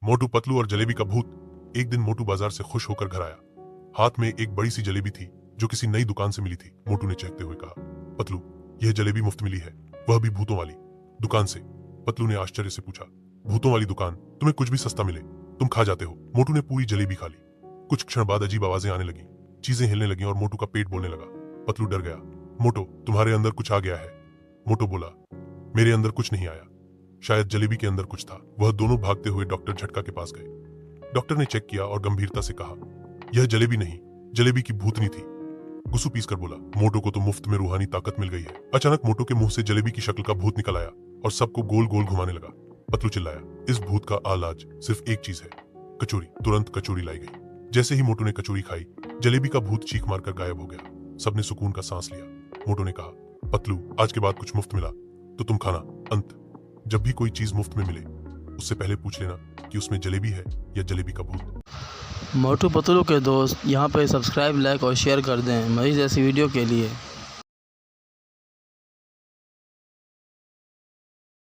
मोटू, पतलू और जलेबी का भूत। एक दिन मोटू बाजार से खुश होकर घर आया। हाथ में एक बड़ी सी जलेबी थी जो किसी नई दुकान से मिली थी। मोटू ने चहकते हुए कहा, पतलू, यह जलेबी मुफ्त मिली है, वह भी भूतों वाली दुकान से। पतलू ने आश्चर्य से पूछा, भूतों वाली दुकान? तुम्हें कुछ भी सस्ता मिले तुम खा जाते हो। मोटू ने पूरी जलेबी खा ली। कुछ क्षण बाद अजीब आवाजें आने लगी, चीजें हिलने लगी और मोटू का पेट बोलने लगा। पतलू डर गया। मोटू, तुम्हारे अंदर कुछ आ गया है। मोटू बोला, मेरे अंदर कुछ नहीं आया, शायद जलेबी के अंदर कुछ था। वह दोनों भागते हुए डॉक्टर झटका के पास गए। डॉक्टर ने चेक किया और गंभीरता से कहा, यह जलेबी नहीं, जलेबी की भूतनी थी। गुस्सू पीस कर बोला, मोटू को तो मुफ्त में रूहानी ताकत मिल गई है। अचानक मोटू के मुंह से जलेबी की शक्ल का भूत निकल आया और सबको गोल गोल घुमाने लगा। पतलू चिल्लाया, इस भूत का इलाज सिर्फ एक चीज है, कचौरी। तुरंत कचौरी लाई गई। जैसे ही मोटू ने कचौरी खाई, जलेबी का भूत चीख मारकर गायब हो गया। सबने सुकून का सांस लिया। मोटू ने कहा, पतलू, आज के बाद कुछ मुफ्त मिला तो तुम खाना। अंत, जब भी कोई चीज मुफ्त में मिले उससे पहले पूछ लेना कि उसमें जलेबी है या जलेबी का भूत। मोटू पतलू के दोस्त यहाँ पे सब्सक्राइब, लाइक और शेयर कर दें मज़ीद ऐसी वीडियो के लिए।